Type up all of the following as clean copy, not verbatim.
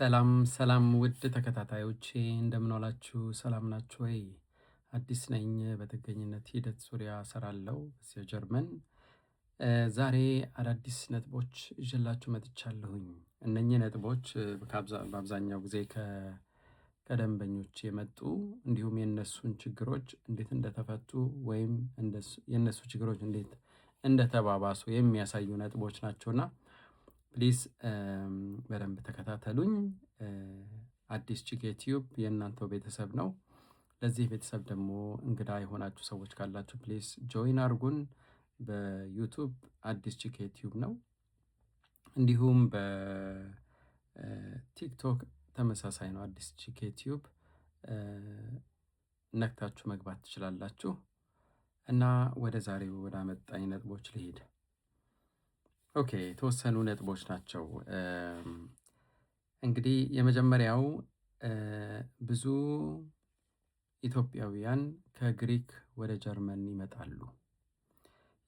ሰላም ሰላም ውድ ተከታታዮቼ እንደምን ዋላችሁ? ሰላም ናችሁ ወይ? አዲስ ነኝ። በጥገኝነት ሂደት ዙሪያ እሰራለሁ እዚህ ጀርመን። ዛሬ አዳዲስ ነጥቦች ይዤላችሁ መጥቻለሁኝ። እነኚህ ነጥቦች በአብዛኛው ጊዜ ከደንበኞች የመጡ እንዲሁም የነሱን ችግሮች እንዴት እንደተፈቱ ወይም የነሱ ችግሮች እንዴት እንደተባባሱ የሚያሳዩ ነጥቦች ናቸውና ፕሊዝ በደንብ ተከታተሉኝ። አዲስ ቺክ ዩቲዩብ የእናንተው ቤተሰብ ነው። ለዚህ ቤተሰብ ደግሞ እንግዳ የሆናችሁ ሰዎች ካላችሁ ፕሊዝ ጆይን አርጉን። በዩቱብ አዲስ ቺክ ዩቲዩብ ነው። እንዲሁም በቲክቶክ ተመሳሳይ ነው። አዲስ ቺክ ዩቲዩብ ነክታችሁ መግባት ትችላላችሁ። እና ወደ ዛሬው ወደ አመጣኝ ነጥቦች ልሂድ። ኦኬ፣ የተወሰኑ ነጥቦች ናቸው። እንግዲህ የመጀመሪያው ብዙ ኢትዮጵያውያን ከግሪክ ወደ ጀርመን ይመጣሉ።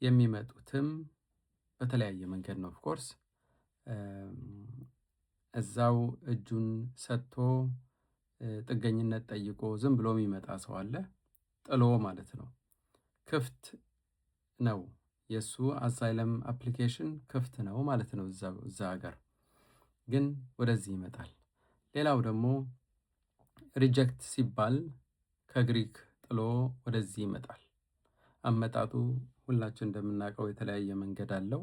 የሚመጡትም በተለያየ መንገድ ነው። ኦፍኮርስ እዛው እጁን ሰጥቶ ጥገኝነት ጠይቆ ዝም ብሎ የሚመጣ ሰው አለ። ጥሎ ማለት ነው። ክፍት ነው። የእሱ አሳይለም አፕሊኬሽን ክፍት ነው ማለት ነው። እዛ ሀገር ግን ወደዚህ ይመጣል። ሌላው ደግሞ ሪጀክት ሲባል ከግሪክ ጥሎ ወደዚህ ይመጣል። አመጣጡ ሁላችን እንደምናውቀው የተለያየ መንገድ አለው።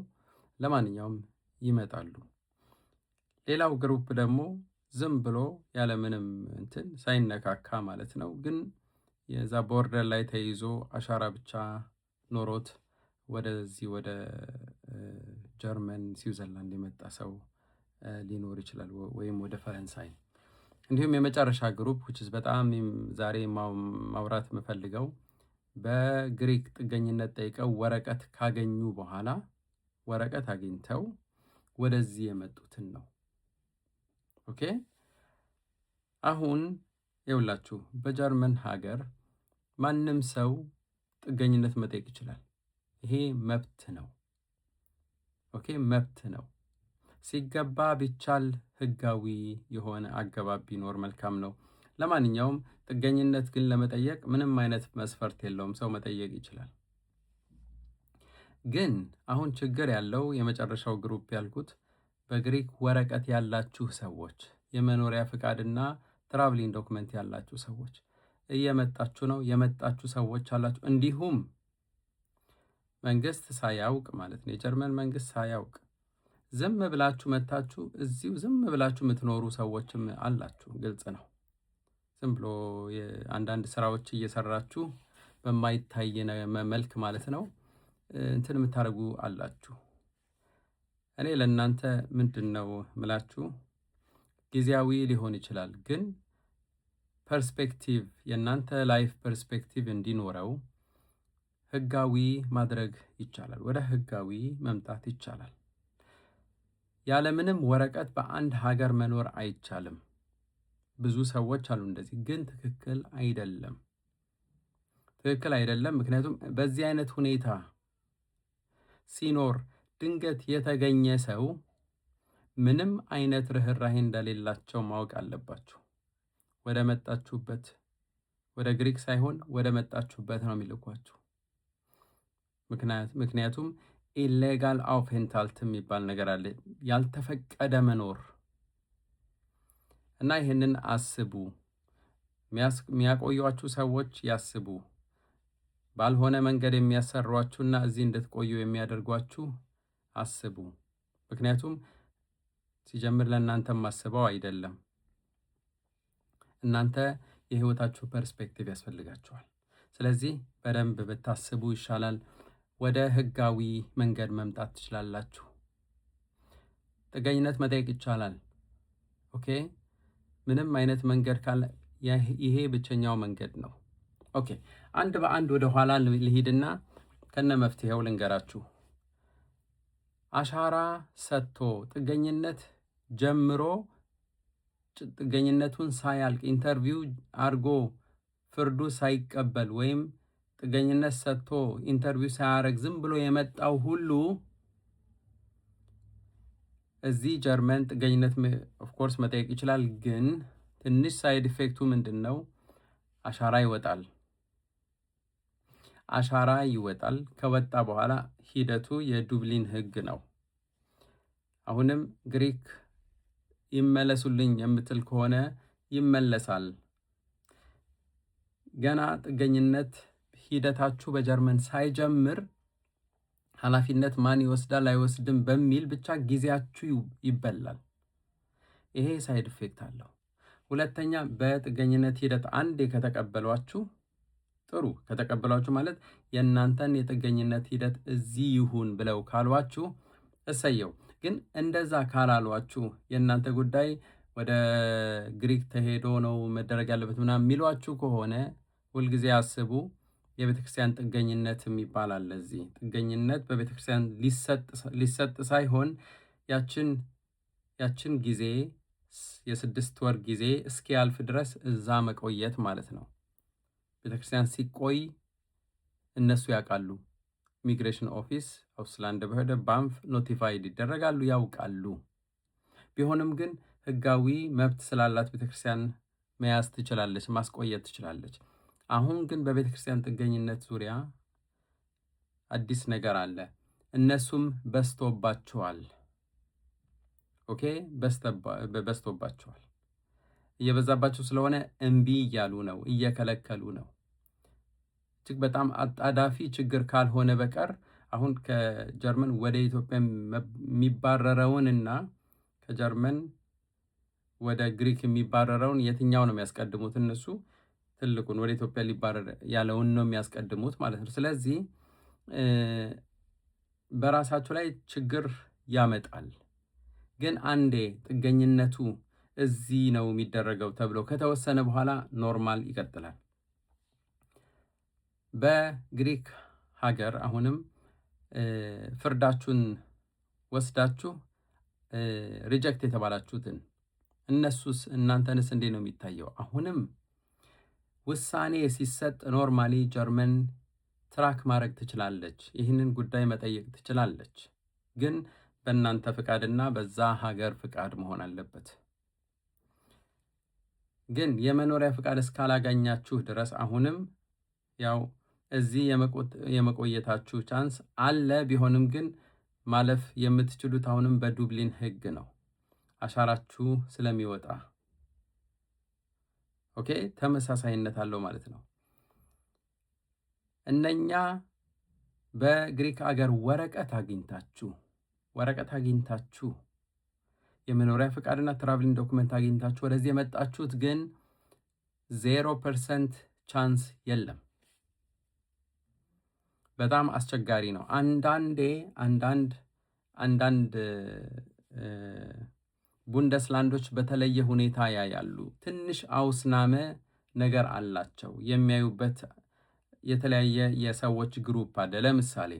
ለማንኛውም ይመጣሉ። ሌላው ግሩፕ ደግሞ ዝም ብሎ ያለምንም እንትን ሳይነካካ ማለት ነው። ግን የዛ ቦርደር ላይ ተይዞ አሻራ ብቻ ኖሮት ወደዚህ ወደ ጀርመን ስዊዘርላንድ የመጣ ሰው ሊኖር ይችላል፣ ወይም ወደ ፈረንሳይ። እንዲሁም የመጨረሻ ግሩፕ በጣም ዛሬ ማውራት የምፈልገው በግሪክ ጥገኝነት ጠይቀው ወረቀት ካገኙ በኋላ ወረቀት አግኝተው ወደዚህ የመጡትን ነው። ኦኬ፣ አሁን ይኸውላችሁ በጀርመን ሀገር ማንም ሰው ጥገኝነት መጠየቅ ይችላል። ይሄ መብት ነው። ኦኬ፣ መብት ነው። ሲገባ ቢቻል ህጋዊ የሆነ አገባብ ቢኖር መልካም ነው። ለማንኛውም ጥገኝነት ግን ለመጠየቅ ምንም አይነት መስፈርት የለውም። ሰው መጠየቅ ይችላል። ግን አሁን ችግር ያለው የመጨረሻው ግሩፕ ያልኩት በግሪክ ወረቀት ያላችሁ ሰዎች፣ የመኖሪያ ፍቃድና ትራቭሊንግ ዶክመንት ያላችሁ ሰዎች እየመጣችሁ ነው። የመጣችሁ ሰዎች አላችሁ። እንዲሁም መንግስት ሳያውቅ ማለት ነው፣ የጀርመን መንግስት ሳያውቅ ዝም ብላችሁ መታችሁ እዚሁ ዝም ብላችሁ የምትኖሩ ሰዎችም አላችሁ። ግልጽ ነው። ዝም ብሎ አንዳንድ ስራዎች እየሰራችሁ በማይታይ መልክ ማለት ነው እንትን የምታደርጉ አላችሁ። እኔ ለእናንተ ምንድን ነው ምላችሁ፣ ጊዜያዊ ሊሆን ይችላል፣ ግን ፐርስፔክቲቭ የእናንተ ላይፍ ፐርስፔክቲቭ እንዲኖረው ህጋዊ ማድረግ ይቻላል። ወደ ህጋዊ መምጣት ይቻላል። ያለምንም ወረቀት በአንድ ሀገር መኖር አይቻልም። ብዙ ሰዎች አሉ እንደዚህ፣ ግን ትክክል አይደለም። ትክክል አይደለም። ምክንያቱም በዚህ አይነት ሁኔታ ሲኖር ድንገት የተገኘ ሰው ምንም አይነት ርህራሄ እንደሌላቸው ማወቅ አለባችሁ። ወደ መጣችሁበት፣ ወደ ግሪክ ሳይሆን ወደ መጣችሁበት ነው የሚልኳችሁ። ምክንያቱም ኢሌጋል አውፌንታልት የሚባል ነገር አለ፣ ያልተፈቀደ መኖር። እና ይህንን አስቡ። የሚያቆዩአችሁ ሰዎች ያስቡ። ባልሆነ መንገድ የሚያሰሯችሁና እዚህ እንድትቆዩ የሚያደርጓችሁ አስቡ። ምክንያቱም ሲጀምር ለእናንተም አስበው አይደለም። እናንተ የህይወታችሁ ፐርስፔክቲቭ ያስፈልጋችኋል። ስለዚህ በደንብ ብታስቡ ይሻላል። ወደ ህጋዊ መንገድ መምጣት ትችላላችሁ። ጥገኝነት መጠየቅ ይቻላል። ኦኬ፣ ምንም አይነት መንገድ ካለ ይሄ ብቸኛው መንገድ ነው። ኦኬ፣ አንድ በአንድ ወደ ኋላ ልሂድና ከነ መፍትሄው ልንገራችሁ። አሻራ ሰጥቶ ጥገኝነት ጀምሮ ጥገኝነቱን ሳያልቅ ኢንተርቪው አድርጎ ፍርዱ ሳይቀበል ወይም ጥገኝነት ሰጥቶ ኢንተርቪው ሳያደርግ ዝም ብሎ የመጣው ሁሉ እዚህ ጀርመን ጥገኝነት ኦፍኮርስ መጠየቅ ይችላል። ግን ትንሽ ሳይድ ኢፌክቱ ምንድን ነው? አሻራ ይወጣል። አሻራ ይወጣል። ከወጣ በኋላ ሂደቱ የዱብሊን ህግ ነው። አሁንም ግሪክ ይመለሱልኝ የምትል ከሆነ ይመለሳል። ገና ጥገኝነት ሂደታችሁ በጀርመን ሳይጀምር ኃላፊነት ማን ይወስዳል አይወስድም በሚል ብቻ ጊዜያችሁ ይበላል። ይሄ ሳይድ ኢፌክት አለው። ሁለተኛ በጥገኝነት ሂደት አንዴ ከተቀበሏችሁ ጥሩ ከተቀበሏችሁ ማለት የእናንተን የጥገኝነት ሂደት እዚህ ይሁን ብለው ካሏችሁ እሰየው። ግን እንደዛ ካላሏችሁ የእናንተ ጉዳይ ወደ ግሪክ ተሄዶ ነው መደረግ ያለበት ምናምን የሚሏችሁ ከሆነ ሁልጊዜ አስቡ። የቤተክርስቲያን ጥገኝነት የሚባል አለ። እዚህ ጥገኝነት በቤተክርስቲያን ሊሰጥ ሳይሆን ያችን ጊዜ የ6 ወር ጊዜ እስኪያልፍ ድረስ እዛ መቆየት ማለት ነው። ቤተክርስቲያን ሲቆይ እነሱ ያውቃሉ። ኢሚግሬሽን ኦፊስ አውስላንድ በሄደ ባንፍ ኖቲፋይድ ይደረጋሉ፣ ያውቃሉ። ቢሆንም ግን ህጋዊ መብት ስላላት ቤተክርስቲያን መያዝ ትችላለች፣ ማስቆየት ትችላለች። አሁን ግን በቤተክርስቲያን ጥገኝነት ዙሪያ አዲስ ነገር አለ። እነሱም በዝቶባቸዋል። ኦኬ፣ በዝቶባቸዋል። እየበዛባቸው ስለሆነ እምቢ እያሉ ነው፣ እየከለከሉ ነው። እጅግ በጣም አጣዳፊ ችግር ካልሆነ በቀር አሁን ከጀርመን ወደ ኢትዮጵያ የሚባረረውንና ከጀርመን ወደ ግሪክ የሚባረረውን የትኛው ነው የሚያስቀድሙት? እነሱ ትልቁን ወደ ኢትዮጵያ ሊባረር ያለውን ነው የሚያስቀድሙት ማለት ነው። ስለዚህ በራሳቸው ላይ ችግር ያመጣል። ግን አንዴ ጥገኝነቱ እዚህ ነው የሚደረገው ተብሎ ከተወሰነ በኋላ ኖርማል ይቀጥላል። በግሪክ ሀገር አሁንም ፍርዳችሁን ወስዳችሁ ሪጀክት የተባላችሁትን እነሱስ እናንተንስ እንዴት ነው የሚታየው? አሁንም ውሳኔ ሲሰጥ ኖርማሊ ጀርመን ትራክ ማድረግ ትችላለች፣ ይህንን ጉዳይ መጠየቅ ትችላለች። ግን በእናንተ ፍቃድና በዛ ሀገር ፍቃድ መሆን አለበት። ግን የመኖሪያ ፍቃድ እስካላገኛችሁ ድረስ አሁንም ያው እዚህ የመቆየታችሁ ቻንስ አለ። ቢሆንም ግን ማለፍ የምትችሉት አሁንም በዱብሊን ህግ ነው፣ አሻራችሁ ስለሚወጣ። ኦኬ፣ ተመሳሳይነት አለው ማለት ነው። እነኛ በግሪክ አገር ወረቀት አግኝታችሁ የመኖሪያ ፍቃድና ትራቭሊንግ ዶክመንት አግኝታችሁ ወደዚህ የመጣችሁት ግን 0% ቻንስ የለም። በጣም አስቸጋሪ ነው። አንዳንድ ቡንደስላንዶች በተለየ ሁኔታ ያያሉ። ትንሽ አውስናመ ነገር አላቸው የሚያዩበት የተለያየ የሰዎች ግሩፕ አለ። ለምሳሌ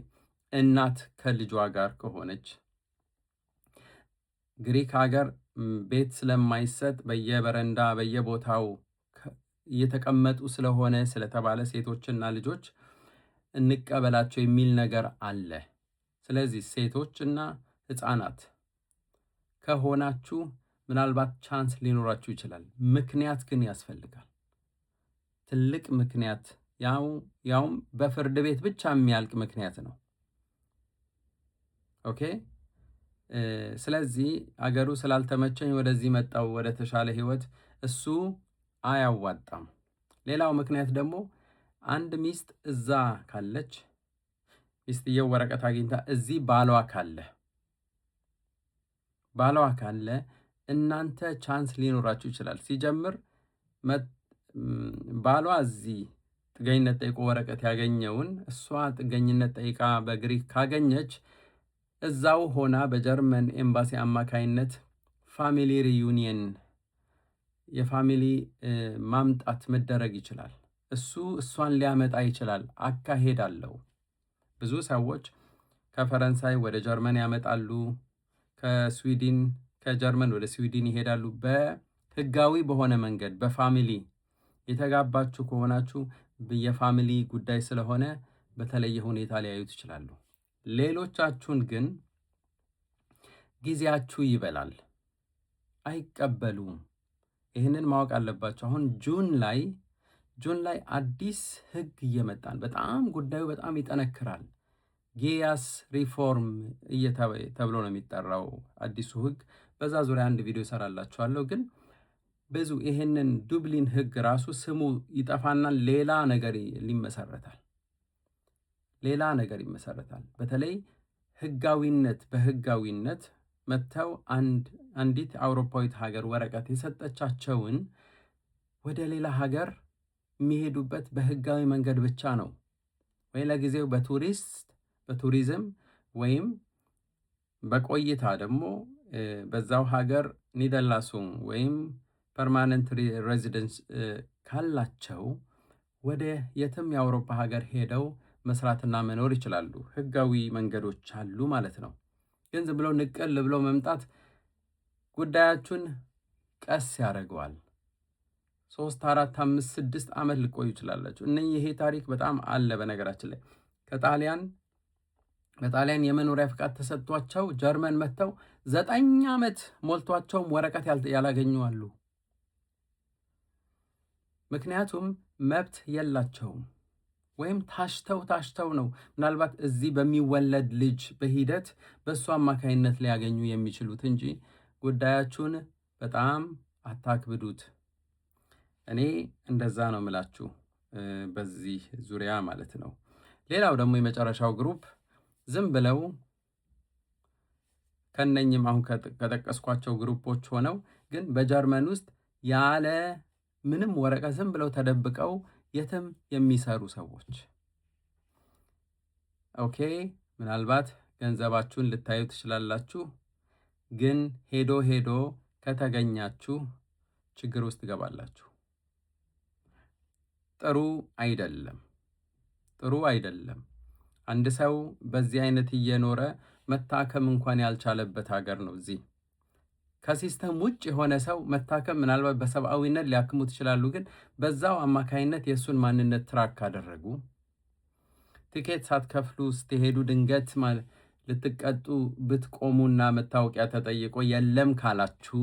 እናት ከልጇ ጋር ከሆነች ግሪክ ሀገር ቤት ስለማይሰጥ በየበረንዳ በየቦታው እየተቀመጡ ስለሆነ ስለተባለ ሴቶችና ልጆች እንቀበላቸው የሚል ነገር አለ። ስለዚህ ሴቶችና ሕፃናት ከሆናችሁ ምናልባት ቻንስ ሊኖራችሁ ይችላል። ምክንያት ግን ያስፈልጋል። ትልቅ ምክንያት፣ ያውም በፍርድ ቤት ብቻ የሚያልቅ ምክንያት ነው። ኦኬ። ስለዚህ አገሩ ስላልተመቸኝ ወደዚህ መጣው ወደ ተሻለ ህይወት፣ እሱ አያዋጣም። ሌላው ምክንያት ደግሞ አንድ ሚስት እዛ ካለች ሚስትየው ወረቀት አግኝታ እዚህ ባሏ ካለ እናንተ ቻንስ ሊኖራችሁ ይችላል። ሲጀምር ባሏ እዚህ ጥገኝነት ጠይቆ ወረቀት ያገኘውን እሷ ጥገኝነት ጠይቃ በግሪክ ካገኘች እዛው ሆና በጀርመን ኤምባሲ አማካይነት ፋሚሊ ሪዩኒየን የፋሚሊ ማምጣት መደረግ ይችላል። እሷን ሊያመጣ ይችላል። አካሄድ አለው። ብዙ ሰዎች ከፈረንሳይ ወደ ጀርመን ያመጣሉ፣ ከጀርመን ወደ ስዊድን ይሄዳሉ። በህጋዊ በሆነ መንገድ በፋሚሊ የተጋባችሁ ከሆናችሁ የፋሚሊ ጉዳይ ስለሆነ በተለየ ሁኔታ ሊያዩት ይችላሉ። ሌሎቻችሁን ግን ጊዜያችሁ ይበላል፣ አይቀበሉም። ይህንን ማወቅ አለባቸው። አሁን ጁን ላይ አዲስ ህግ እየመጣን በጣም ጉዳዩ በጣም ይጠነክራል። ጌያስ ሪፎርም ተብሎ ነው የሚጠራው አዲሱ ህግ። በዛ ዙሪያ አንድ ቪዲዮ እሰራላችኋለሁ። ግን ብዙ ይሄንን ዱብሊን ህግ ራሱ ስሙ ይጠፋና ሌላ ነገር ይመሰረታል። በተለይ በህጋዊነት መጥተው አንዲት አውሮፓዊት ሀገር ወረቀት የሰጠቻቸውን ወደ ሌላ ሀገር የሚሄዱበት በህጋዊ መንገድ ብቻ ነው። ወይ ለጊዜው በቱሪዝም ወይም በቆይታ ደግሞ በዛው ሀገር ኒደላሱም ወይም ፐርማነንት ሬዚደንስ ካላቸው ወደ የትም የአውሮፓ ሀገር ሄደው መስራትና መኖር ይችላሉ። ህጋዊ መንገዶች አሉ ማለት ነው። ግን ዝም ብለው ንቅል ብለው መምጣት ጉዳያችሁን ቀስ ያደርገዋል። 3 4 5 6 ዓመት ልቆዩ ይችላላችሁ። ይሄ ታሪክ በጣም አለ። በነገራችን ላይ በጣሊያን የመኖሪያ ፍቃድ ተሰጥቷቸው ጀርመን መጥተው 9 ዓመት ሞልቷቸውም ወረቀት ያላገኙ አሉ። ምክንያቱም መብት የላቸውም፣ ወይም ታሽተው ነው ምናልባት እዚህ በሚወለድ ልጅ በሂደት በእሱ አማካይነት ሊያገኙ የሚችሉት እንጂ ጉዳያችሁን በጣም አታክብዱት። እኔ እንደዛ ነው ምላችሁ በዚህ ዙሪያ ማለት ነው። ሌላው ደግሞ የመጨረሻው ግሩፕ ዝም ብለው ከነኝም አሁን ከጠቀስኳቸው ግሩፖች ሆነው ግን በጀርመን ውስጥ ያለ ምንም ወረቀት ዝም ብለው ተደብቀው የትም የሚሰሩ ሰዎች። ኦኬ፣ ምናልባት ገንዘባችሁን ልታዩ ትችላላችሁ፣ ግን ሄዶ ከተገኛችሁ ችግር ውስጥ ትገባላችሁ። ጥሩ አይደለም። አንድ ሰው በዚህ አይነት እየኖረ መታከም እንኳን ያልቻለበት ሀገር ነው። እዚህ ከሲስተም ውጭ የሆነ ሰው መታከም ምናልባት በሰብአዊነት ሊያክሙት ይችላሉ፣ ግን በዛው አማካይነት የእሱን ማንነት ትራክ ካደረጉ ቲኬት ሳትከፍሉ ስትሄዱ ድንገት ልትቀጡ ብትቆሙና መታወቂያ ተጠይቆ የለም ካላችሁ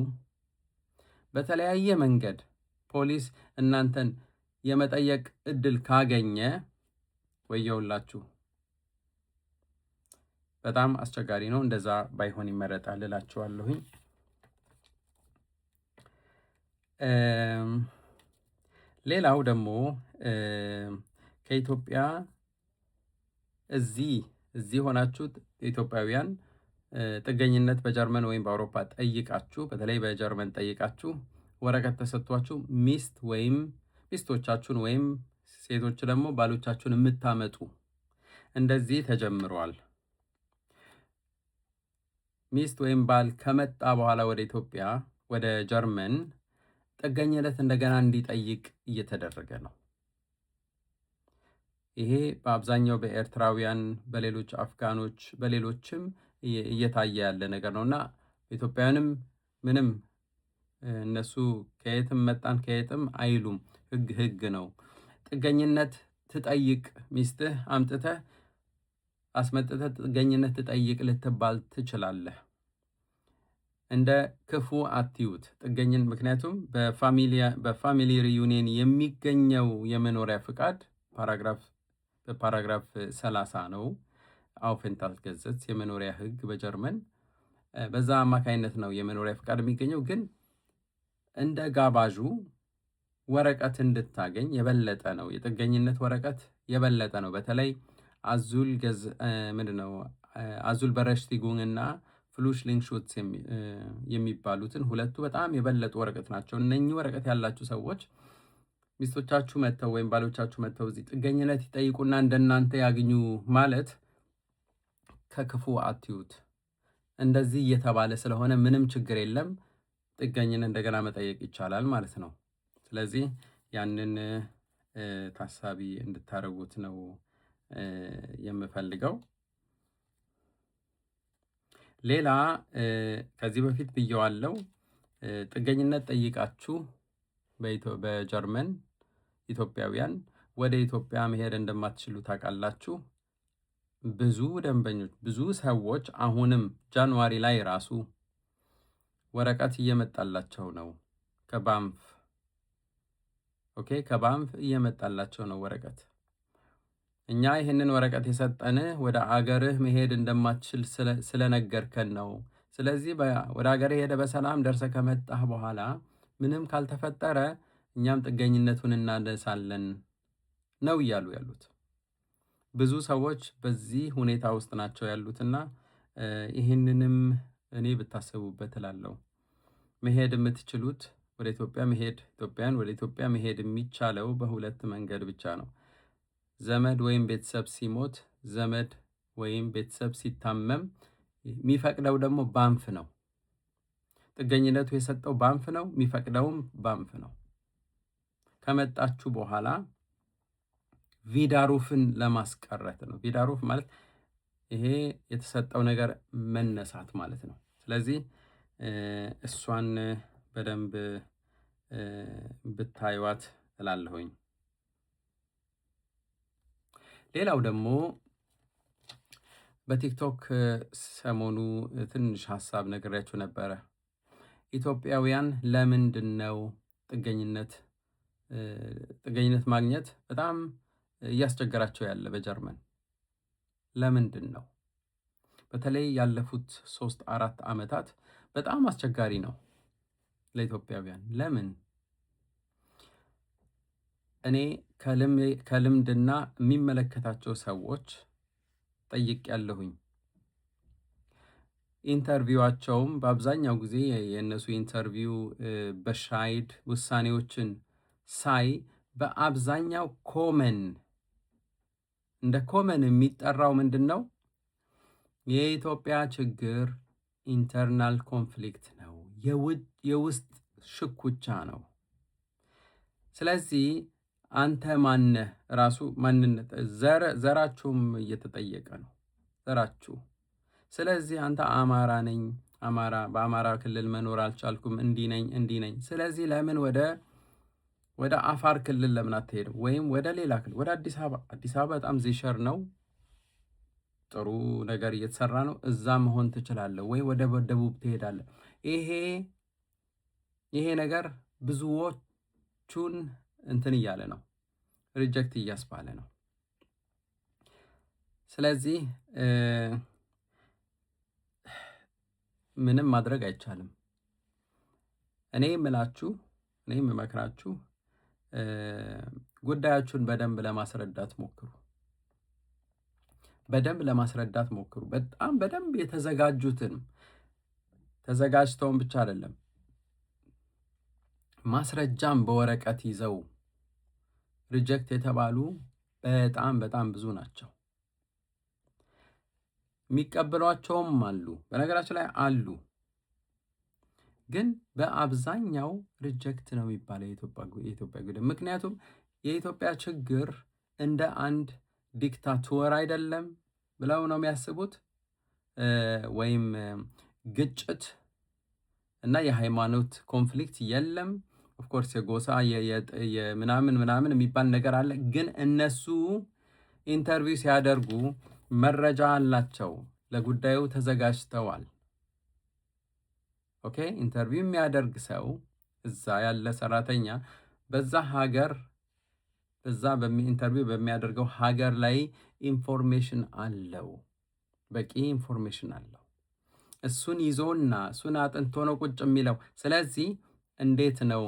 በተለያየ መንገድ ፖሊስ እናንተን የመጠየቅ እድል ካገኘ ወየውላችሁ። በጣም አስቸጋሪ ነው። እንደዛ ባይሆን ይመረጣል እላችኋለሁኝ። ሌላው ደግሞ ከኢትዮጵያ እዚህ ሆናችሁ ኢትዮጵያውያን ጥገኝነት በጀርመን ወይም በአውሮፓ ጠይቃችሁ፣ በተለይ በጀርመን ጠይቃችሁ ወረቀት ተሰጥቷችሁ ሚስት ወይም ሚስቶቻችሁን ወይም ሴቶች ደግሞ ባሎቻችሁን የምታመጡ እንደዚህ ተጀምሯል። ሚስት ወይም ባል ከመጣ በኋላ ወደ ኢትዮጵያ ወደ ጀርመን ጥገኝነት እንደገና እንዲጠይቅ እየተደረገ ነው። ይሄ በአብዛኛው በኤርትራውያን፣ በሌሎች አፍጋኖች፣ በሌሎችም እየታየ ያለ ነገር ነውና ኢትዮጵያውያንም ምንም እነሱ ከየትም መጣን ከየትም አይሉም። ህግ ነው። ጥገኝነት ትጠይቅ፣ ሚስትህ አምጥተህ አስመጥተህ ጥገኝነት ትጠይቅ ልትባል ትችላለህ። እንደ ክፉ አትዩት ምክንያቱም በፋሚሊ ሪዩኒየን የሚገኘው የመኖሪያ ፍቃድ ፓራግራፍ 30 ነው። አውፌንታልትገሰትዝ የመኖሪያ ህግ በጀርመን በዛ አማካይነት ነው የመኖሪያ ፍቃድ የሚገኘው። ግን እንደ ጋባዡ ወረቀት እንድታገኝ የበለጠ ነው፣ የጥገኝነት ወረቀት የበለጠ ነው። በተለይ አዙል በረሽቲጉን እና ፍሉሽሊንግሹትስ የሚባሉትን ሁለቱ በጣም የበለጡ ወረቀት ናቸው። እነኚህ ወረቀት ያላችሁ ሰዎች ሚስቶቻችሁ መጥተው ወይም ባሎቻችሁ መጥተው እዚህ ጥገኝነት ይጠይቁና እንደናንተ ያግኙ ማለት ከክፉ አትዩት። እንደዚህ እየተባለ ስለሆነ ምንም ችግር የለም፣ ጥገኝነት እንደገና መጠየቅ ይቻላል ማለት ነው። ስለዚህ ያንን ታሳቢ እንድታረጉት ነው የምፈልገው። ሌላ ከዚህ በፊት ብየዋለው፣ ጥገኝነት ጠይቃችሁ በጀርመን ኢትዮጵያውያን ወደ ኢትዮጵያ መሄድ እንደማትችሉ ታውቃላችሁ። ብዙ ደንበኞች፣ ብዙ ሰዎች አሁንም ጃንዋሪ ላይ ራሱ ወረቀት እየመጣላቸው ነው ከባንፍ። ኦኬ፣ ከባንፍ እየመጣላቸው ነው ወረቀት። እኛ ይህንን ወረቀት የሰጠንህ ወደ አገርህ መሄድ እንደማትችል ስለነገርከን ነው። ስለዚህ ወደ አገርህ ሄደ በሰላም ደርሰ ከመጣህ በኋላ ምንም ካልተፈጠረ እኛም ጥገኝነቱን እናነሳለን ነው እያሉ ያሉት። ብዙ ሰዎች በዚህ ሁኔታ ውስጥ ናቸው ያሉትና ይህንንም እኔ ብታስቡበት እላለሁ። መሄድ የምትችሉት ወደ ኢትዮጵያ መሄድ፣ ኢትዮጵያን ወደ ኢትዮጵያ መሄድ የሚቻለው በሁለት መንገድ ብቻ ነው። ዘመድ ወይም ቤተሰብ ሲሞት፣ ዘመድ ወይም ቤተሰብ ሲታመም የሚፈቅደው ደግሞ ባንፍ ነው። ጥገኝነቱ የሰጠው ባንፍ ነው፣ የሚፈቅደውም ባንፍ ነው። ከመጣችሁ በኋላ ቪዳሩፍን ለማስቀረት ነው። ቪዳሩፍ ማለት ይሄ የተሰጠው ነገር መነሳት ማለት ነው። ስለዚህ እሷን በደንብ ብታዩዋት እላለሁኝ። ሌላው ደግሞ በቲክቶክ ሰሞኑ ትንሽ ሀሳብ ነግሬያችሁ ነበረ። ኢትዮጵያውያን ለምንድን ነው ጥገኝነት ማግኘት በጣም እያስቸገራቸው ያለ በጀርመን? ለምንድን ነው? በተለይ ያለፉት 3-4 ዓመታት በጣም አስቸጋሪ ነው ለኢትዮጵያውያን። ለምን? እኔ ከልምድና የሚመለከታቸው ሰዎች ጠይቄያለሁኝ። ኢንተርቪዋቸውም በአብዛኛው ጊዜ የእነሱ ኢንተርቪው በሻይድ ውሳኔዎችን ሳይ በአብዛኛው እንደ ኮመን የሚጠራው ምንድን ነው? የኢትዮጵያ ችግር ኢንተርናል ኮንፍሊክት ነው፣ የውስጥ ሽኩቻ ነው። ስለዚህ አንተ ማነህ? ራሱ ማንነት ዘራችሁም እየተጠየቀ ነው፣ ዘራችሁ። ስለዚህ አንተ አማራ ነኝ፣ በአማራ ክልል መኖር አልቻልኩም፣ እንዲህ ነኝ። ስለዚህ ለምን ወደ አፋር ክልል ለምን አትሄድም? ወይም ወደ ሌላ ክልል፣ ወደ አዲስ አበባ በጣም ዜሸር ነው፣ ጥሩ ነገር እየተሰራ ነው፣ እዛ መሆን ትችላለህ። ወይ ወደ ደቡብ ትሄዳለህ። ይሄ ነገር ብዙዎቹን እንትን እያለ ነው፣ ሪጀክት እያስባለ ነው። ስለዚህ ምንም ማድረግ አይቻልም። እኔ የምመክራችሁ ጉዳያችሁን በደንብ ለማስረዳት ሞክሩ። በጣም በደንብ ተዘጋጅተውን ብቻ አይደለም፣ ማስረጃም በወረቀት ይዘው ሪጀክት የተባሉ በጣም ብዙ ናቸው። የሚቀበሏቸውም አሉ፣ በነገራችን ላይ አሉ። ግን በአብዛኛው ሪጀክት ነው የሚባለው የኢትዮጵያ ጉዳይ። ምክንያቱም የኢትዮጵያ ችግር እንደ አንድ ዲክታቶር አይደለም ብለው ነው የሚያስቡት። ወይም ግጭት እና የሃይማኖት ኮንፍሊክት የለም። ኦፍኮርስ የጎሳ ምናምን የሚባል ነገር አለ። ግን እነሱ ኢንተርቪው ሲያደርጉ መረጃ አላቸው፣ ለጉዳዩ ተዘጋጅተዋል። ኦኬ፣ ኢንተርቪው የሚያደርግ ሰው እዛ ያለ ሰራተኛ በዛ ኢንተርቪው በሚያደርገው ሀገር ላይ ኢንፎርሜሽን አለው፣ በቂ ኢንፎርሜሽን አለው። እሱን ይዞና እሱን አጥንቶ ነው ቁጭ የሚለው። ስለዚህ እንዴት ነው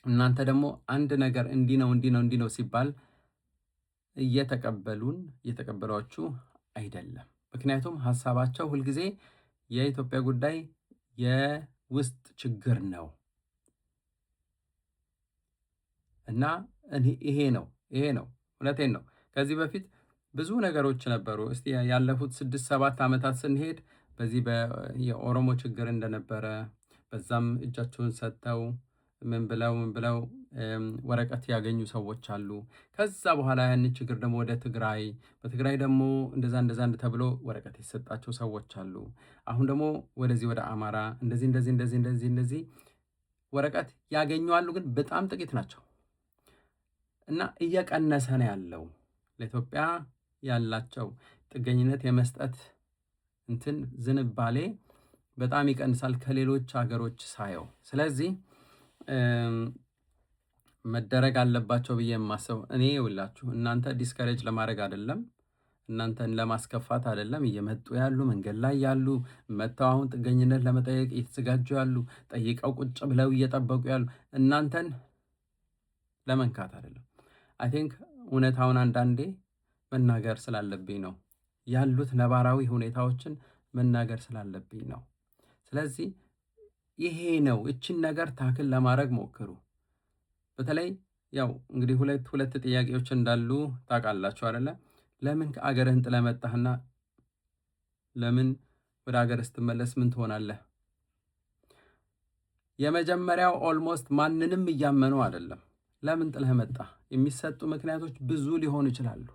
እናንተ ደግሞ አንድ ነገር እንዲህ ነው ሲባል እየተቀበሏችሁ አይደለም። ምክንያቱም ሀሳባቸው ሁልጊዜ የኢትዮጵያ ጉዳይ የውስጥ ችግር ነው እና ይሄ ነው እውነቴን ነው። ከዚህ በፊት ብዙ ነገሮች ነበሩ። እስቲ ያለፉት 6-7 ዓመታት ስንሄድ በዚህ የኦሮሞ ችግር እንደነበረ፣ በዛም እጃቸውን ሰጥተው ምን ብለው ወረቀት ያገኙ ሰዎች አሉ። ከዛ በኋላ ያንን ችግር ደግሞ ወደ በትግራይ ደግሞ እንደዛ ተብሎ ወረቀት የተሰጣቸው ሰዎች አሉ። አሁን ደግሞ ወደዚህ ወደ አማራ እንደዚህ ወረቀት ያገኙ አሉ። ግን በጣም ጥቂት ናቸው እና እየቀነሰ ነው ያለው። ለኢትዮጵያ ያላቸው ጥገኝነት የመስጠት እንትን ዝንባሌ በጣም ይቀንሳል ከሌሎች ሀገሮች ሳየው። ስለዚህ መደረግ አለባቸው ብዬ የማስበው እኔ ይውላችሁ እናንተ ዲስከሬጅ ለማድረግ አይደለም፣ እናንተን ለማስከፋት አይደለም። እየመጡ ያሉ መንገድ ላይ ያሉ መጥተው አሁን ጥገኝነት ለመጠየቅ እየተዘጋጁ ያሉ ጠይቀው ቁጭ ብለው እየጠበቁ ያሉ እናንተን ለመንካት አይደለም። አይ ቲንክ እውነታውን አንዳንዴ መናገር ስላለብኝ ነው፣ ያሉት ነባራዊ ሁኔታዎችን መናገር ስላለብኝ ነው። ስለዚህ ይሄ ነው። እችን ነገር ታክል ለማድረግ ሞክሩ። በተለይ ያው እንግዲህ ሁለት ጥያቄዎች እንዳሉ ታውቃላችሁ አይደለ? ለምን ከአገርህን ጥለህ መጣህና ለምን ወደ አገርህ ስትመለስ ምን ትሆናለህ? የመጀመሪያው ኦልሞስት ማንንም እያመኑ አይደለም። ለምን ጥለህ መጣህ? የሚሰጡ ምክንያቶች ብዙ ሊሆኑ ይችላሉ።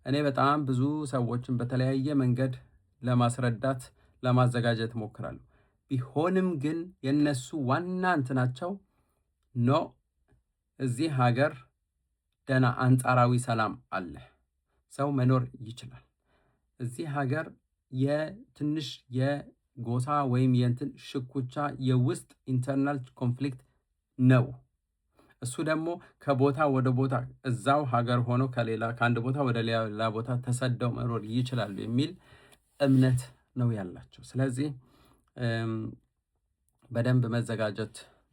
እኔ በጣም ብዙ ሰዎችን በተለያየ መንገድ ለማስረዳት ለማዘጋጀት እሞክራለሁ። ቢሆንም ግን የነሱ ዋና እንትናቸው ኖ እዚህ ሀገር ደህና አንጻራዊ ሰላም አለ፣ ሰው መኖር ይችላል። እዚህ ሀገር የትንሽ የጎሳ ወይም የእንትን ሽኩቻ የውስጥ ኢንተርናል ኮንፍሊክት ነው። እሱ ደግሞ ከቦታ ወደ ቦታ እዛው ሀገር ሆኖ ከአንድ ቦታ ወደ ሌላ ቦታ ተሰደው መኖር ይችላሉ የሚል እምነት ነው ያላቸው። ስለዚህ በደንብ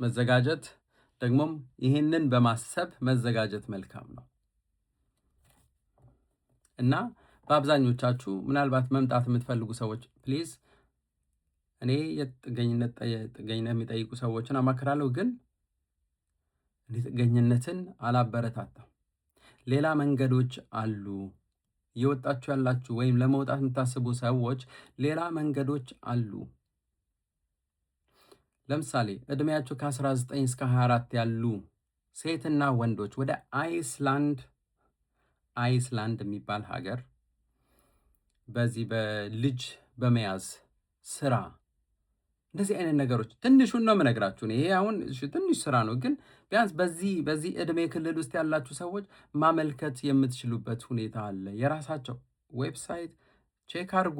መዘጋጀት ደግሞም ይህንን በማሰብ መዘጋጀት መልካም ነው እና በአብዛኞቻችሁ ምናልባት መምጣት የምትፈልጉ ሰዎች ፕሊዝ፣ እኔ ጥገኝነት የሚጠይቁ ሰዎችን አማክራለሁ፣ ግን ጥገኝነትን አላበረታታም። ሌላ መንገዶች አሉ። እየወጣችሁ ያላችሁ ወይም ለመውጣት የምታስቡ ሰዎች ሌላ መንገዶች አሉ። ለምሳሌ እድሜያቸው ከ19 እስከ 24 ያሉ ሴትና ወንዶች ወደ አይስላንድ የሚባል ሀገር በዚህ በልጅ በመያዝ ስራ፣ እንደዚህ አይነት ነገሮች ትንሹን ነው የምነግራችሁ። ይሄ አሁን ትንሽ ስራ ነው፣ ግን ቢያንስ በዚህ እድሜ ክልል ውስጥ ያላችሁ ሰዎች ማመልከት የምትችሉበት ሁኔታ አለ። የራሳቸው ዌብሳይት ቼክ አርጉ፣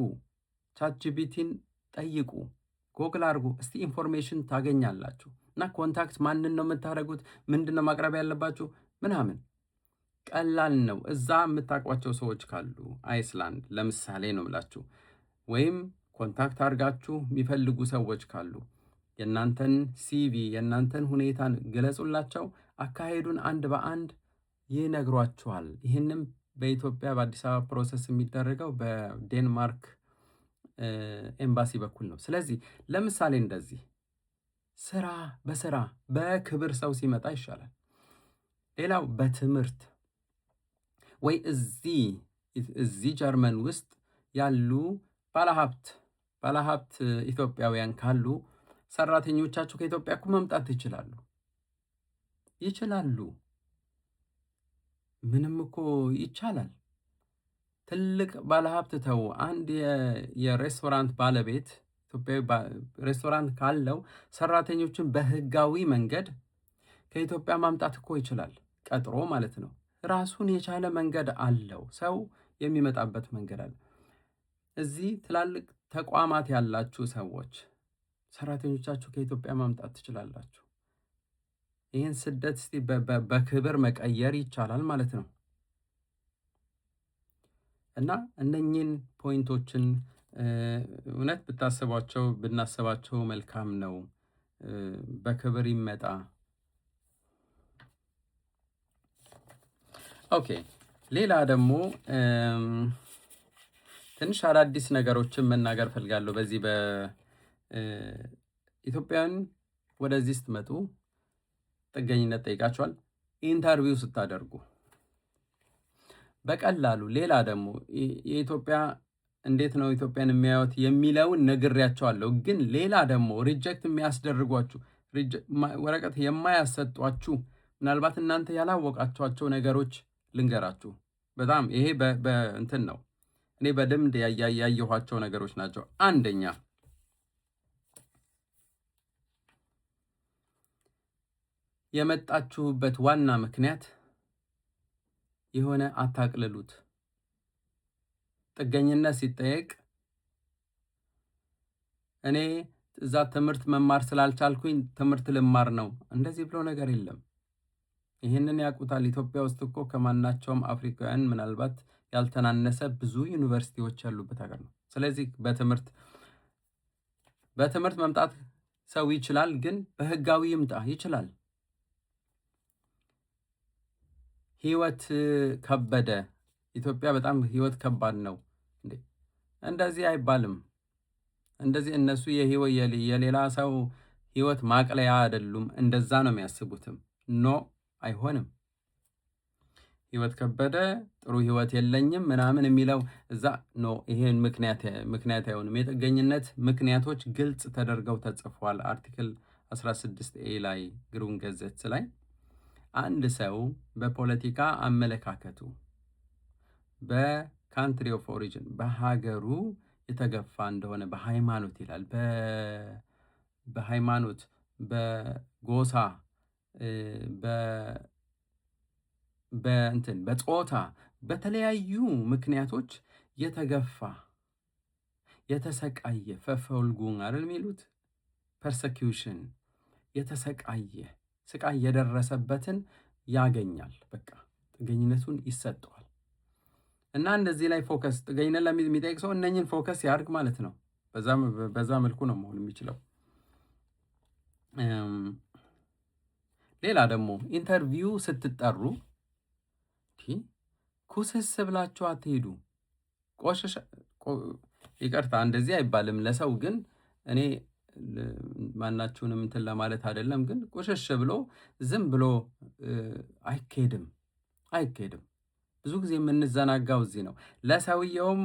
ቻትጂፒቲን ጠይቁ፣ ጎግል አርጉ። እስቲ ኢንፎርሜሽን ታገኛላችሁ። እና ኮንታክት ማንን ነው የምታደርጉት? ምንድን ነው ማቅረብ ያለባችሁ ምናምን ቀላል ነው። እዛ የምታውቋቸው ሰዎች ካሉ አይስላንድ ለምሳሌ ነው ብላችሁ ወይም ኮንታክት አድርጋችሁ የሚፈልጉ ሰዎች ካሉ የእናንተን ሲቪ የእናንተን ሁኔታን ገለጹላቸው። አካሄዱን አንድ በአንድ ይነግሯችኋል። ይህንም በኢትዮጵያ በአዲስ አበባ ፕሮሰስ የሚደረገው በዴንማርክ ኤምባሲ በኩል ነው። ስለዚህ ለምሳሌ እንደዚህ ስራ በክብር ሰው ሲመጣ ይሻላል። ሌላው በትምህርት ወይ እዚህ ጀርመን ውስጥ ያሉ ባለሀብት ኢትዮጵያውያን ካሉ ሰራተኞቻችሁ ከኢትዮጵያ እኮ መምጣት ይችላሉ። ምንም እኮ ይቻላል። ትልቅ ባለሀብት ተው፣ አንድ የሬስቶራንት ባለቤት ኢትዮጵያዊ ሬስቶራንት ካለው ሰራተኞችን በህጋዊ መንገድ ከኢትዮጵያ ማምጣት እኮ ይችላል፣ ቀጥሮ ማለት ነው። ራሱን የቻለ መንገድ አለው። ሰው የሚመጣበት መንገድ አለ። እዚህ ትላልቅ ተቋማት ያላችሁ ሰዎች ሰራተኞቻችሁ ከኢትዮጵያ ማምጣት ትችላላችሁ። ይህን ስደት እስቲ በክብር መቀየር ይቻላል ማለት ነው። እና እነኚህን ፖይንቶችን እውነት ብናስባቸው መልካም ነው። በክብር ይመጣ። ኦኬ፣ ሌላ ደግሞ ትንሽ አዳዲስ ነገሮችን መናገር ፈልጋለሁ። በዚህ በኢትዮጵያን ወደዚህ ስትመጡ ጥገኝነት ጠይቃችኋል፣ ኢንተርቪው ስታደርጉ በቀላሉ ሌላ ደግሞ የኢትዮጵያ እንዴት ነው ኢትዮጵያን የሚያዩት የሚለውን ነግሬያቸዋለሁ። ግን ሌላ ደግሞ ሪጀክት የሚያስደርጓችሁ ወረቀት የማያሰጧችሁ ምናልባት እናንተ ያላወቃችኋቸው ነገሮች ልንገራችሁ። በጣም ይሄ በእንትን ነው፣ እኔ በልምድ ያየኋቸው ነገሮች ናቸው። አንደኛ የመጣችሁበት ዋና ምክንያት የሆነ አታቅልሉት። ጥገኝነት ሲጠየቅ እኔ እዛ ትምህርት መማር ስላልቻልኩኝ ትምህርት ልማር ነው፣ እንደዚህ ብሎ ነገር የለም። ይህንን ያውቁታል። ኢትዮጵያ ውስጥ እኮ ከማናቸውም አፍሪካውያን ምናልባት ያልተናነሰ ብዙ ዩኒቨርሲቲዎች ያሉበት ሀገር ነው። ስለዚህ በትምህርት መምጣት ሰው ይችላል፣ ግን በህጋዊ ይምጣ ይችላል። ህይወት ከበደ፣ ኢትዮጵያ በጣም ህይወት ከባድ ነው እንዴ? እንደዚህ አይባልም። እንደዚህ እነሱ የሌላ ሰው ህይወት ማቅለያ አይደሉም። እንደዛ ነው የሚያስቡትም። ኖ አይሆንም። ህይወት ከበደ ጥሩ ህይወት የለኝም ምናምን የሚለው እዛ ኖ፣ ይሄን ምክንያት አይሆንም። የጥገኝነት ምክንያቶች ግልጽ ተደርገው ተጽፏል። አርቲክል 16 ኤ ላይ ግሩም ገዘት ላይ አንድ ሰው በፖለቲካ አመለካከቱ በካንትሪ ኦፍ ኦሪጅን በሀገሩ የተገፋ እንደሆነ በሃይማኖት ይላል፣ በሃይማኖት በጎሳ በጾታ በተለያዩ ምክንያቶች የተገፋ የተሰቃየ ፈፈልጉን አይደል የሚሉት ፐርሰኪዩሽን የተሰቃየ ስቃይ የደረሰበትን ያገኛል። በቃ ጥገኝነቱን ይሰጠዋል። እና እንደዚህ ላይ ፎከስ ጥገኝነት ለሚጠይቅ ሰው እነኝን ፎከስ ያርግ ማለት ነው። በዛ መልኩ ነው መሆን የሚችለው። ሌላ ደግሞ ኢንተርቪው ስትጠሩ ኩስስ ብላችሁ አትሄዱ። ይቅርታ እንደዚህ አይባልም ለሰው ግን እኔ ማናችሁንም እንትን ለማለት አይደለም፣ ግን ቆሸሽ ብሎ ዝም ብሎ አይኬድም። ብዙ ጊዜ የምንዘናጋው እዚህ ነው። ለሰውየውም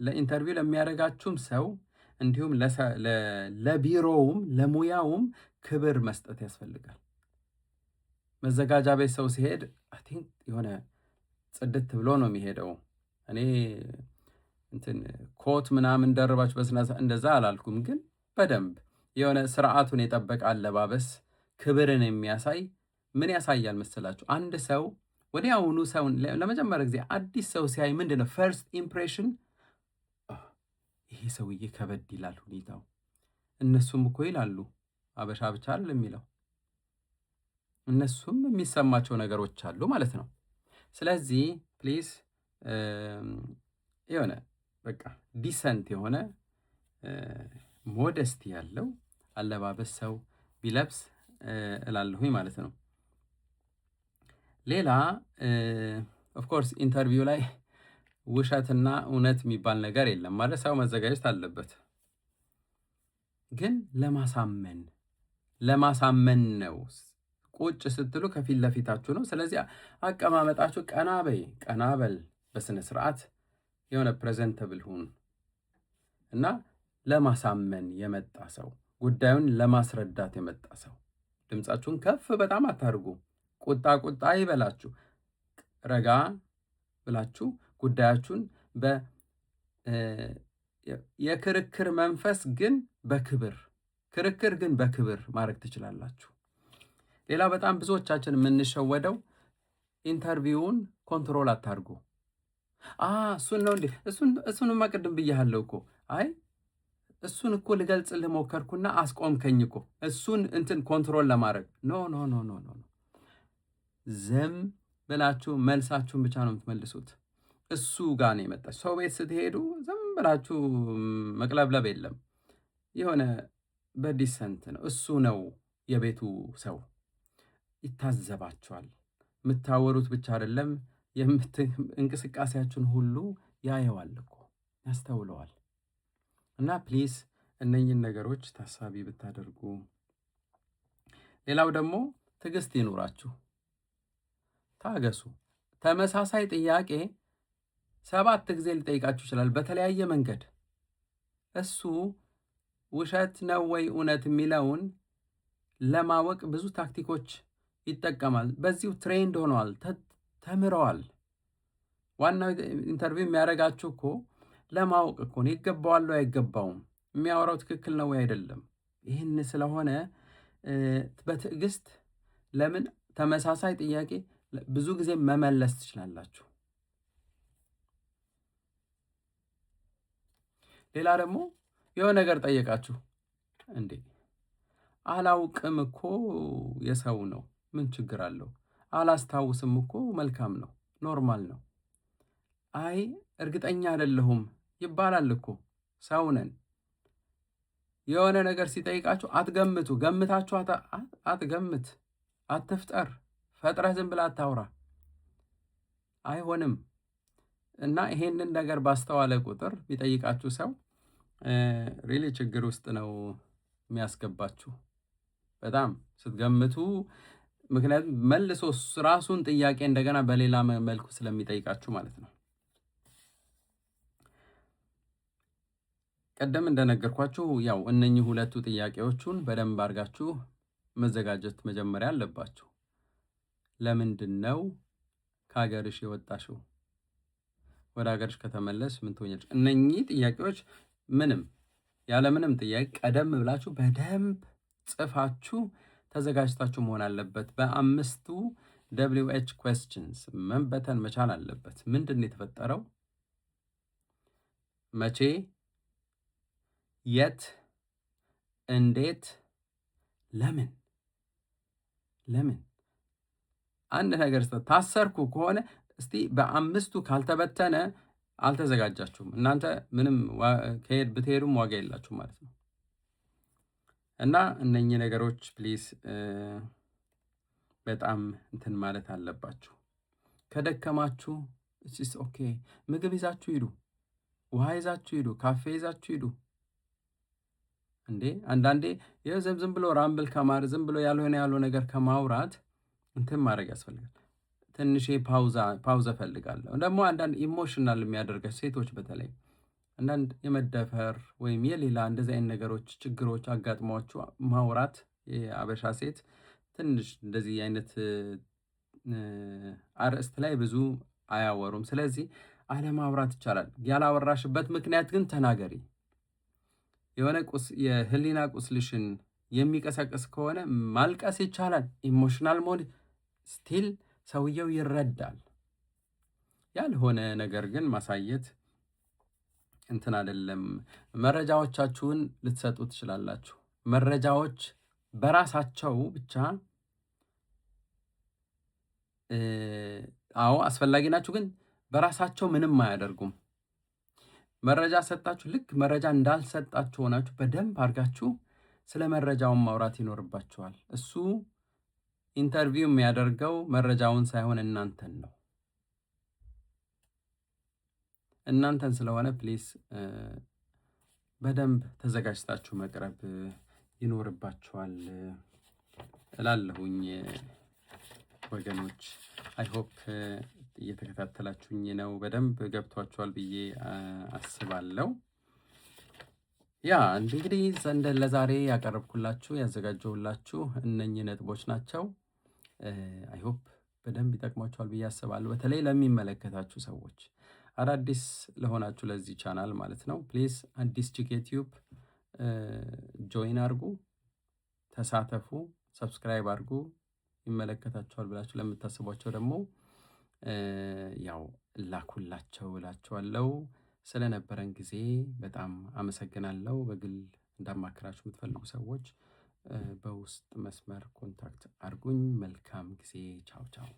ለኢንተርቪው ለሚያደርጋችሁም ሰው እንዲሁም ለቢሮውም ለሙያውም ክብር መስጠት ያስፈልጋል። መዘጋጃ ቤት ሰው ሲሄድ አይ ቲንክ የሆነ ጽድት ብሎ ነው የሚሄደው። እኔ እንትን ኮት ምናምን ደርባችሁ በስና እንደዛ አላልኩም፣ ግን በደንብ የሆነ ስርዓቱን የጠበቀ አለባበስ ክብርን የሚያሳይ ምን ያሳያል መሰላችሁ? አንድ ሰው ወዲያውኑ ሰውን ለመጀመሪያ ጊዜ አዲስ ሰው ሲያይ ምንድነው ፈርስት ኢምፕሬሽን? ይሄ ሰውዬ ከበድ ይላል ሁኔታው። እነሱም እኮ ይላሉ አበሻ ብቻ አይደል የሚለው፣ እነሱም የሚሰማቸው ነገሮች አሉ ማለት ነው። ስለዚህ ፕሊዝ የሆነ በቃ ዲሰንት የሆነ ሞደስቲ ያለው አለባበስ ሰው ቢለብስ እላለሁኝ ማለት ነው። ሌላ ኦፍኮርስ ኢንተርቪው ላይ ውሸትና እውነት የሚባል ነገር የለም ማለት ሰው መዘጋጀት አለበት። ግን ለማሳመን ነው። ቁጭ ስትሉ ከፊት ለፊታችሁ ነው። ስለዚህ አቀማመጣችሁ ቀና በል በስነ ስርዓት የሆነ ፕሬዘንተብል ሁን እና ለማሳመን የመጣ ሰው ጉዳዩን ለማስረዳት የመጣ ሰው ድምፃችሁን ከፍ በጣም አታርጉ። ቁጣ ይበላችሁ። ረጋ ብላችሁ ጉዳያችሁን የክርክር መንፈስ ግን በክብር ማድረግ ትችላላችሁ። ሌላ በጣም ብዙዎቻችን የምንሸወደው ኢንተርቪውን ኮንትሮል አታርጉ። እሱን ነው እንዴ? እሱንማ ቅድም ብያለሁ እኮ። አይ እሱን እኮ ልገልጽልህ ሞከርኩና አስቆምከኝ እኮ። እሱን እንትን ኮንትሮል ለማድረግ ኖ። ዝም ብላችሁ መልሳችሁን ብቻ ነው የምትመልሱት። እሱ ጋር ነው የመጣች። ሰው ቤት ስትሄዱ ዝም ብላችሁ መቅለብለብ የለም። የሆነ በዲሰንት ነው። እሱ ነው የቤቱ ሰው። ይታዘባችኋል። የምታወሩት ብቻ አይደለም እንቅስቃሴያችሁን ሁሉ ያየዋል እኮ ያስተውለዋል። እና ፕሊዝ እነኝን ነገሮች ታሳቢ ብታደርጉ። ሌላው ደግሞ ትዕግስት ይኑራችሁ፣ ታገሱ። ተመሳሳይ ጥያቄ 7 ጊዜ ሊጠይቃችሁ ይችላል በተለያየ መንገድ። እሱ ውሸት ነው ወይ እውነት የሚለውን ለማወቅ ብዙ ታክቲኮች ይጠቀማል። በዚሁ ትሬንድ ሆነዋል፣ ተምረዋል። ዋናው ኢንተርቪው የሚያደርጋችሁ እኮ ለማወቅ እኮ ነው። ይገባዋል ወይ አይገባውም፣ የሚያወራው ትክክል ነው ወይ አይደለም። ይህን ስለሆነ በትዕግስት ለምን ተመሳሳይ ጥያቄ ብዙ ጊዜ መመለስ ትችላላችሁ። ሌላ ደግሞ የሆነ ነገር ጠየቃችሁ፣ እንዴ አላውቅም እኮ የሰው ነው፣ ምን ችግር አለው? አላስታውስም እኮ መልካም ነው፣ ኖርማል ነው። አይ እርግጠኛ አይደለሁም ይባላል እኮ ሰው ነን። የሆነ ነገር ሲጠይቃችሁ አትገምቱ። ገምታችሁ አትገምት፣ አትፍጠር። ፈጥረህ ዝም ብለህ አታውራ፣ አይሆንም። እና ይሄንን ነገር ባስተዋለ ቁጥር ቢጠይቃችሁ ሰው ሪሊ ችግር ውስጥ ነው የሚያስገባችሁ በጣም ስትገምቱ። ምክንያቱም መልሶ ራሱን ጥያቄ እንደገና በሌላ መልኩ ስለሚጠይቃችሁ ማለት ነው። ቀደም እንደነገርኳችሁ ያው እነኚህ ሁለቱ ጥያቄዎቹን በደንብ አድርጋችሁ መዘጋጀት መጀመሪያ አለባችሁ። ለምንድን ነው ከሀገርሽ የወጣሽው? ወደ ሀገርሽ ከተመለስ ምን ትሆኛለሽ? እነኚህ ጥያቄዎች ምንም ያለምንም ጥያቄ ቀደም ብላችሁ በደንብ ጽፋችሁ ተዘጋጅታችሁ መሆን አለበት። በ5ቱ WH questions መንበተን መቻል አለበት። ምንድን ነው የተፈጠረው? መቼ፣ የት፣ እንዴት፣ ለምን። ለምን አንድ ነገር ታሰርኩ ከሆነ እስቲ በ5ቱ ካልተበተነ አልተዘጋጃችሁም። እናንተ ምንም ብትሄዱም ዋጋ የላችሁም ማለት ነው። እና እነኚህ ነገሮች ፕሊዝ በጣም እንትን ማለት አለባችሁ። ከደከማችሁ ኦኬ፣ ምግብ ይዛችሁ ሂዱ፣ ውሃ ይዛችሁ ሂዱ፣ ካፌ ይዛችሁ ሂዱ። እንዴ አንዳንዴ ዝም ብሎ ራምብል ከማር ዝም ብሎ ያልሆነ ነገር ከማውራት እንትን ማድረግ ያስፈልጋል። ትንሽ ፓውዛ ፈልጋለሁ። ደግሞ አንዳንድ ኢሞሽናል የሚያደርገ ሴቶች በተለይ አንዳንድ የመደፈር ወይም የሌላ እንደዚህ አይነት ነገሮች ችግሮች አጋጥሟችሁ ማውራት የአበሻ ሴት ትንሽ እንደዚህ አይነት አርዕስት ላይ ብዙ አያወሩም። ስለዚህ አለማውራት ይቻላል። ያላወራሽበት ምክንያት ግን ተናገሪ። የሆነ የህሊና ቁስልሽን የሚቀሰቅስ ከሆነ ማልቀስ ይቻላል። ኢሞሽናል ሞድ ስቲል ሰውየው ይረዳል። ያልሆነ ነገር ግን ማሳየት እንትን አይደለም። መረጃዎቻችሁን ልትሰጡ ትችላላችሁ። መረጃዎች በራሳቸው ብቻ አስፈላጊ ናችሁ፣ ግን በራሳቸው ምንም አያደርጉም። መረጃ ሰጣችሁ፣ ልክ መረጃ እንዳልሰጣችሁ ሆናችሁ በደንብ አድርጋችሁ ስለ መረጃውን ማውራት ይኖርባችኋል። እሱ ኢንተርቪው የሚያደርገው መረጃውን ሳይሆን እናንተን ነው። እናንተን ስለሆነ ፕሊስ በደንብ ተዘጋጅታችሁ መቅረብ ይኖርባችኋል እላለሁኝ ወገኖች። አይ ሆፕ እየተከታተላችሁኝ ነው፣ በደንብ ገብቷችኋል ብዬ አስባለሁ። ያ እንግዲህ ለዛሬ ያቀረብኩላችሁ ያዘጋጀሁላችሁ እነኚህ ነጥቦች ናቸው። አይ ሆፕ በደንብ ይጠቅሟችኋል ብዬ አስባለሁ። በተለይ ለሚመለከታችሁ ሰዎች፣ አዳዲስ ለሆናችሁ ለዚህ ቻናል ማለት ነው፣ ፕሊዝ አዲስ ጂኬ ቲዩብ ጆይን አድርጉ፣ ተሳተፉ፣ ሰብስክራይብ አድርጉ። ይመለከታችኋል ብላችሁ ለምታስቧቸው ደግሞ ያው ላኩላቸው እላችኋለሁ። ስለነበረን ጊዜ በጣም አመሰግናለሁ። በግል እንዳማከራችሁ የምትፈልጉ ሰዎች በውስጥ መስመር ኮንታክት አድርጉኝ። መልካም ጊዜ። ቻው ቻው።